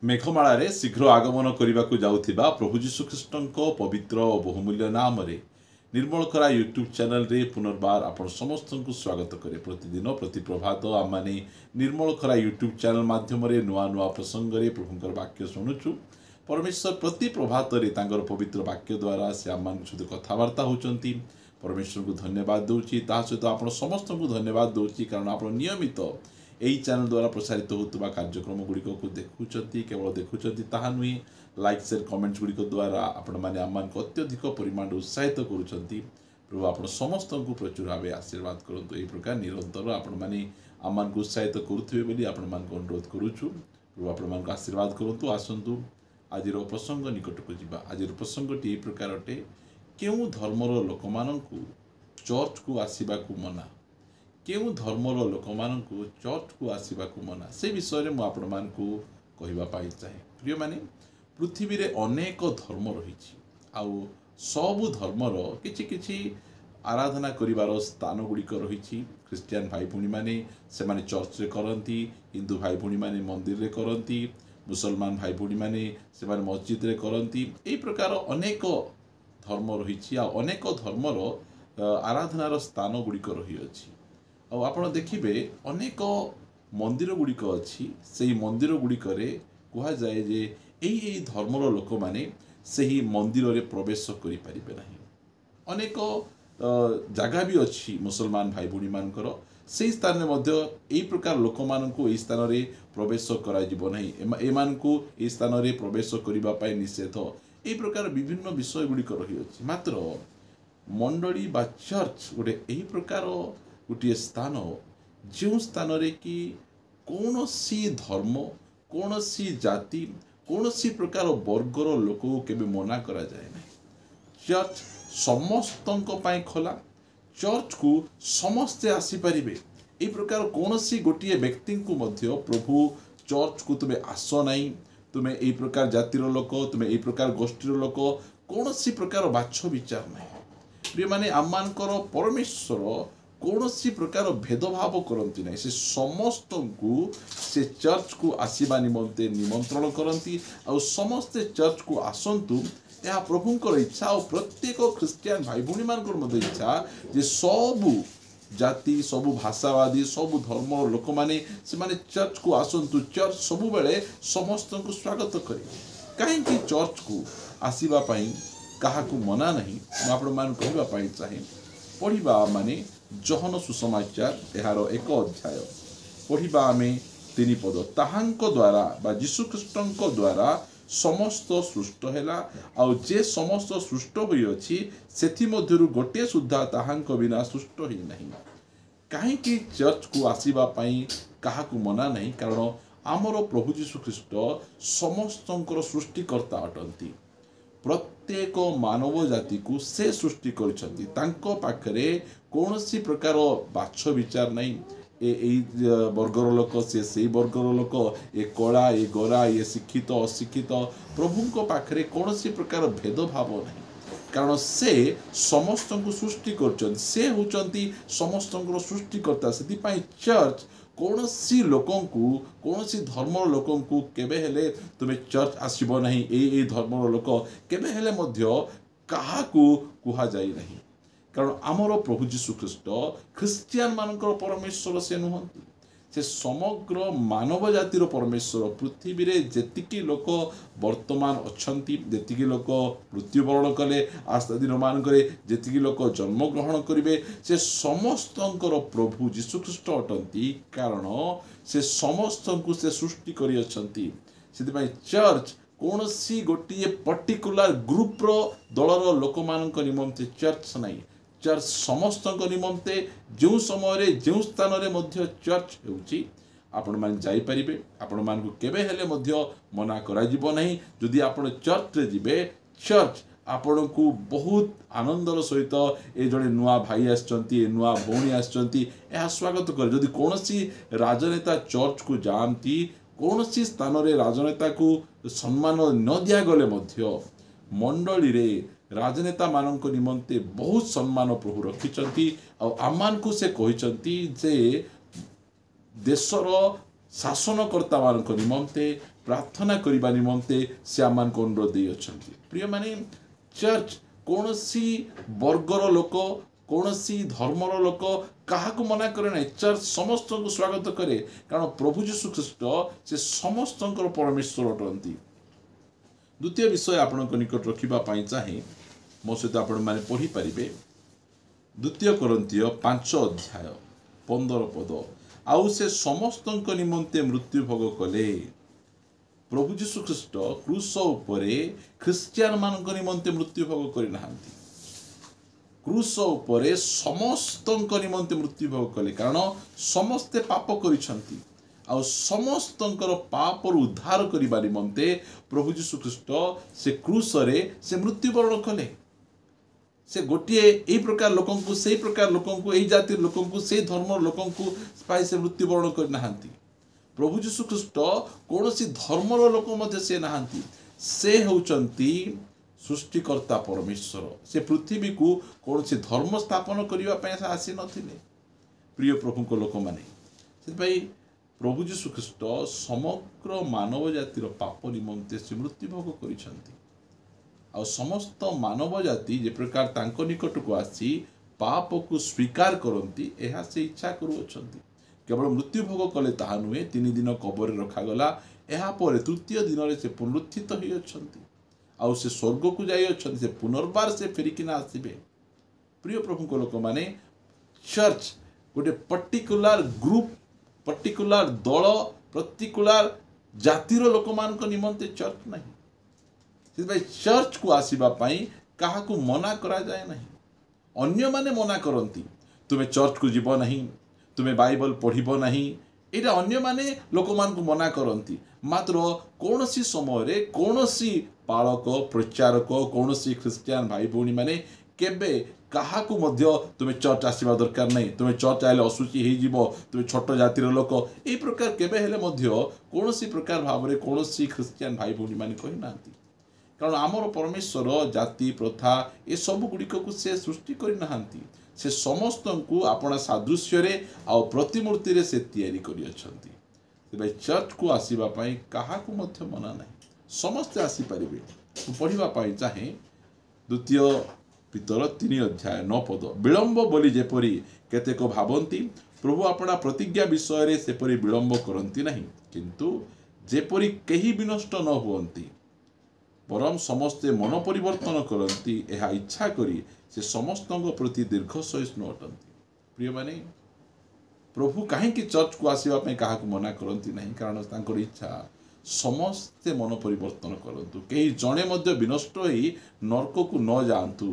मेघमाळा शीघ्र आगमन करने को जाउथिबा प्रभु जीशुख्रीष्ट पवित्र और बहुमूल्य नाम रे निर्मलखरा यूट्यूब चैनल रे पुनर्बार आपण समस्त को स्वागत करे। प्रतिदिन प्रति प्रभात आम मैंने निर्मलखरा यूट्यूब चैनल माध्यम रे नुआ नुआ प्रसंग रे प्रभुंकर वाक्य शुणुचु। परमेश्वर प्रति प्रभात रे तांकर पवित्र वाक्य द्वारा से आम सहित कथबार्ता होचंती। परमेश्वर को धन्यवाद दूची ता सहित आपण समस्त को धन्यवाद दूची कारण आपण नियमित यही चैनल द्वारा प्रसारित होता कार्यक्रम गुड़िक को देखुंत केवल देखुंत ताहा नुहे लाइक शेयर कमेंट्स गुड़िक द्वारा आपण मैंने आम अत्यधिक परिमाण उत्साहित करुँच। प्रभु आप समस्त को प्रचुर भाव आशीर्वाद करूँ। यही प्रकार निरंतर आपण मैंने आम उत्साहित करुवे बोली आपण अनुरोध करुचु। प्रभु आपण आशीर्वाद करूँ। आसतु आज प्रसंग निकट को जावा। आज प्रसंगटी यही प्रकार अटे क्यों धर्मर लोक मानू चर्च को आसवा मना केउ धर्मर लोक मानू चर्च को आसवा मना से विषय में आपण मानकु कहवाई चाहे। प्रिय माने पृथ्वी रे अनेक धर्म रही आउ सबु धर्मर किछि किछि आराधना करिवार स्थान गुड़िक रही। ख्रिस्टियन भाई भूणी माने से माने चर्च रे करती, हिंदू भाई भूणी माने मंदिर रे करती, मुसलमान भाई भूणी माने से माने मस्जिद रे करती। एई प्रकार अनेक धर्म रही अनेक धर्मर आराधनार स्थान गुड़िक रही अछि। आपण देखिबे अनेक मंदिर गुड़िक अच्छी से मंदिर गुड़िक कह जाए जे यही धर्मर लोक माने सही मंदिर रे प्रवेश करि परिबे नाही। अनेक जगह भी अच्छी मुसलमान भाई भूणी मानकर से स्थान में मध्य यही प्रकार लोक मानकु एही स्थान रे प्रवेश करा जिवो नाही। एमानकु एही स्थान रे प्रवेश करिबा पय निषेध एही प्रकार विभिन्न विषय गुड़िक रही अछि। मात्र मंडली बा चर्च गोटे एही प्रकार गोटे स्थान जो स्थान रे कि कौन सी धर्म कौन सी जाति कौन सी प्रकार वर्गर लोक केबे मना करा जाए ना। चर्च समस्त खोला, चर्च को समस्ते आसीपारे। यही प्रकार कौन सी गोटे व्यक्ति को मध्य प्रभु चर्च को तुम्हें आस नहीं, तुम्हें यही प्रकार जातिर लोक तुम्हें यही प्रकार गोष्ठीर लोक कौन सी प्रकार बाछ विचार नहीं। प्रिय माने आममानकर परमेश्वर कौन सी प्रकार भेदभाव करती नहीं। से समस्त को से चर्च को आसवा निमंते निमंत्रण करती और समस्ते चर्च को आसतु। यह प्रभुंकर इच्छा और प्रत्येक ख्रिस्टियन भाई भूणी मान इच्छा जे सबु जाति सबु भाषावादी सबु धर्म लोक माने से माने चर्च को आसतु। चर्च सबु बेले समस्त को स्वागत करे। कहीं चर्च को आसवा कहा मना नहीं। आपण मान कहवाई चाहे पढ़ा माने जहन सुसमाचार यार 1 अध्याय पढ़ा आम 3 पद ताहांक द्वारा बा जीशुख्रीष्ट द्वारा समस्त सृष्ट है आउ जे समस्त सृष्ट होई अछि सेथि मध्यरु गोटे सुद्धा ताहांक बिना सृष्ट ही नहीं। कहीं चर्च को आसवा कहा मना नहीं कारण आमर प्रभु जीशुख्रीष्ट समस्तंकर सृष्टिकर्ता अटंती। प्रत्येक मानव जाति को से सृष्टि करछंती। तांको पाखरे कौन सी प्रकार बाछ विचार नहीं। ए वर्गर लोक से वर्गर लोक ए कला ए गोरा ये शिक्षित अशिक्षित प्रभु पाखरे कौन सी प्रकार भेदभाव नहीं कारण से समस्त को सृष्टि कर से होचंती समस्त सृष्टिकर्ता। से चर्च कौन सी लोकों को कौन सी धर्म लोकों को केबे हेले तुम्हें चर्च आसीबो नहीं। ए धर्म लोक केबे हेले मध्य कहा को कुहा जाई नहीं कारण आमर प्रभु जीशुख्रीष्ट ख्रिस्टियन मानकर परमेश्वर से नुहंती। से समग्र मानव जातिर परमेश्वर पृथ्वी रे जेतिकी लोक वर्तमान अछंती जेतिकी लोक मृत्युवरण कले आस्था दिन मानकरे जेतिकी लोक जन्म ग्रहण करिवे से समस्तंकर प्रभु जीशुख्रीष्ट अटंती कारण से समस्त को से सृष्टि करि अछंती। सेति चर्च कौन सी गोटे पर्टिकुलर ग्रुप रो दलर लोक मानक निमंते चर्च नहीं। चर्च समस्त निमंते जो समय जो स्थान रे मध्य चर्च होउची आपण मान जाई परिबे। आपण मान को केबे हेले मध्य मना करा जिवो नहीं। जदि आपण चर्च रे जिबे चर्च आपण को बहुत आनंदर सहित ए जड़े नुआ भाई आछंती नुआ भौणी आछंती यह स्वागत कर। जदि कौन सी राजनेता चर्च को जानती कौन सी स्थान रे राजनेता को सम्मान न दिया गले मध्य मंडली रे राजनेता मानक निमंते बहुत सम्मान प्रभु रखिंट आम को से कहते जे देशर शासनकर्ता मान निमंते प्रार्थना करने निमंते से आम अनुरोध देते प्रिय माने चर्च कौन सी वर्गर लोक कौन सी धर्मर लोक क्या मना करे ना चर्च समस्त को स्वागत करे कारण प्रभु यीशु ख्रीष्ट से समस्त परमेश्वर अटंती। द्वितीय विषय आपण निकट रखापी चाहे मो सहित आपण मैंने पढ़ी पारे द्वितीय कोरिन्थीय 5 अध्याय 15 पद आउ से समस्त निमंते मृत्यु भोग कले। प्रभु यीशु ख्रीष्ट क्रूस उपरे ख्रिस्टियान मान निमंते मृत्यु भोग करना क्रूस उपरे समस्त निमंते मृत्यु भोग कले कारण समस्ते पाप करिसंती आउ समस्त पाप उद्धार करने निमंते प्रभु यीशु ख्रीष्ट से क्रूस रे से मृत्युवरण कले। से गोटे यही प्रकार लोक से प्रकार लोक यही जाति लोक से धर्म लोक से मृत्युवरण करना प्रभु यीशु ख्रीष्ट कौन सी धर्मर लोक मध्य से नहांती से होचंती सृष्टिकर्ता परमेश्वर से पृथ्वी को कौन सी धर्म स्थापन करने आसी नथिले। प्रिय प्रभु को लोक माने प्रभु यीशु ख्रीष्ट समग्र मानव जातिर पाप निमंते से मृत्यु भोग करिसंती आ समस्त मानव जाति जे प्रकार तांको निकट को आसी पाप को स्वीकार करती यह से इच्छा करुअछंती केवल मृत्यु भोग कले ताहा नुहे 3 दिन कबर रखागला यह पर तृतीय दिन से पुनरुत्थित होती आउ से स्वर्ग को जाई से पुनर्बार से फेरिकिना आसबे। प्रिय प्रभु को लोक माने चर्च गोटे पर्टिकुलर ग्रुप पर्टिकुलर दल पर्टिकुलर जातिर लोक मान निमंते चर्च नहीं चर्च को आसीबा पई काहा को मना करा जाए नहीं अन्य माने मना करती तुम्हें चर्च को जीव नहीं तुम्हें बाइबल पढ़िब नहीं यहाँ अन्य माने लोक मान को मना करती मात्र कौन सी समय कौन सी पालक प्रचारक कौन सी ख्रिस्टियान भाई भौणी माने केबे काहा को मध्य तुम्हें चर्च आसवा दरकार नहीं तुम्हें चर्च आइले असुचि हो तुम्हें छोट जातिर लोक यही प्रकार केबे हेले मध्य कौन सी प्रकार भाव में कौन सी ख्रिस्टियान भाई भौणी माने कही ना कारण आमर परमेश्वर जाति प्रथा ये सब गुड़िक को से सृष्टि करना से समस्त को अपना सादृश्य रे आ प्रतिमूर्ति रे से तैयारी करी चर्च को आसीबा पई काहा को मध्य मना नहीं समस्ते आसी परिबे पढ़िबा पई चाहे द्वितीय पितर 3 अध्याय 9 पद विलंब बोली जेपरी केतेक भावंती प्रभु अपना प्रतिज्ञा विषय रे सेपरी विलंब करंती नहीं किंतु जेपरी केही विनष्ट न हुअंती परम समस्ते मन परिवर्तन करती यह इच्छा करी से समस्त प्रति दीर्घ सहिष्णु अटंती। प्रिय माने प्रभु कहीं चर्च को आसवा क्या मना करती नहीं कारण तांकर इच्छा समस्ते मन परिवर्तन करंतु कहीं जड़े मध्य विनष्ट होई नरक को न जातु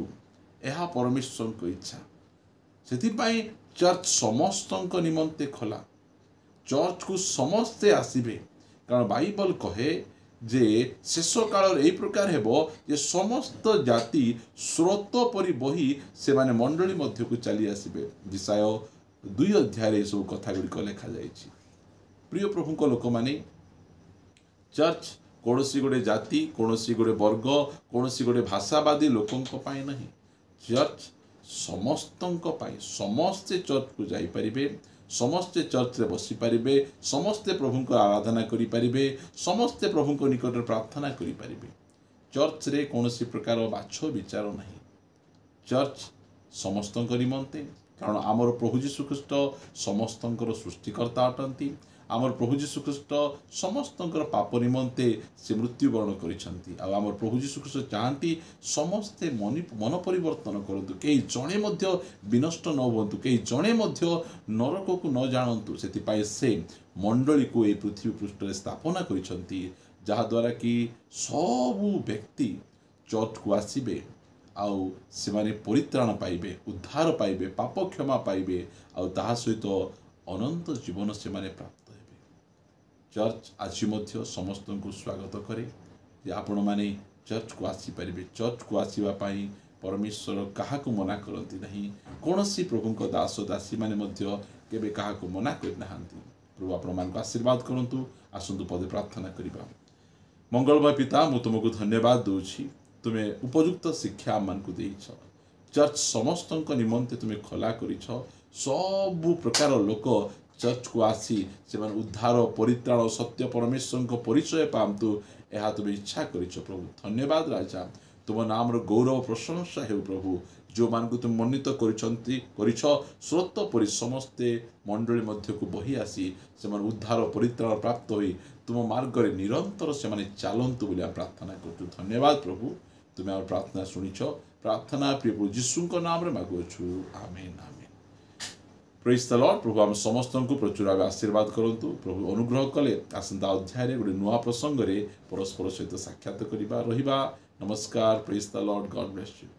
यह परमेश्वर को इच्छा से चर्च समस्त निमंते खोला चर्च को समस्ते आसबे कारण बाइबल कहे जे शेष काल यही प्रकार हेबो जे समस्त जाति स्रोत परि बही से माने मंडली मध्य को चली आसबे जिसाय 2 अध्याय सब कथा गुड़िक लिखा जाइछि। प्रिय प्रभु को लोक माने चर्च कौनसी गोटे जाति कौनसी गोटे वर्ग कौनसी गोटे भाषावादी लोकों पाई नहीं चर्च समस्तों पाई समस्ते चर्च को जाई परिबे समस्ते चर्च रे बसी पारिबे समस्ते प्रभु को आराधना करि पारिबे समस्ते प्रभु को निकट प्रार्थना करि पारिबे चर्च रे कौनसी प्रकार बाछ विचार नहीं चर्च समस्त निमंते कारण आमर प्रभु यीशु ख्रीष्ट समस्त सृष्टिकर्ता अटंती आमर प्रभु यीशु ख्रीष्ट समस्त पाप निमंते से मृत्युवरण करिसंती आ आमर प्रभु यीशु ख्रीष्ट चाहती समस्ते मन परिवर्तन करंतु कई जणे मध्य विनष्ट न हुंतु कई जणे मध्य नरक को न जानतु सेतिपाई से मंडली को ए पृथ्वी पृष्ठ रे स्थापना करिसंती जहा द्वारा कि सबु व्यक्ति चर्च को आसीबे आउ से माने परित्राण पाइबे उद्धार पाइबे पाप क्षमा पाइबे आउ ताहा सहित अनंत जीवन से माने प्राप्त चर्च आज समस्त को स्वागत करे आपण माने चर्च को आसी पारिबे चर्च को आसीबा पई परमेश्वर कहा को मना करती नहीं कौन सी प्रभु को दास दासी माने मध्य केबे कहा को मना करना प्रभु आपण मान को आशीर्वाद करंतु आसंतु पदे प्रार्थना करिबा। मंगलमय पिता मु तुमको धन्यवाद दूची तुम्हें उपयुक्त शिक्षा मान को देइछ चर्च समस्त निमंते तुम्हें खोला करिछ सब प्रकार लोक चर्च को आसी से उद्धार परित्राण सत्य परमेश्वर को परिचय पातु यह तुम इच्छा कर प्रभु। धन्यवाद राजा, तुम नाम गौरव प्रशंसा हो प्रभु। जो मान को तुम मनित कर स्रोत परि समस्ते मंडली मध्य को बही आसी से उद्धार परित्राण प्राप्त हो तुम मार्ग में निरंतर से चलतु बोली प्रार्थना कर। धन्यवाद प्रभु, तुम्हें आम प्रार्थना शुणिछ। प्रार्थना प्रिय प्रभु जीशु नाम मागुछु, amen amen. Praise the Lord. प्रभु आम समस्त को प्रचुर भाव आशीर्वाद करंतु। प्रभु अनुग्रह कले आसंता अध्याय गोटे नुआ प्रसंग में परस्पर सहित साक्षात करवा रहिबा। नमस्कार। Praise the Lord. God bless you.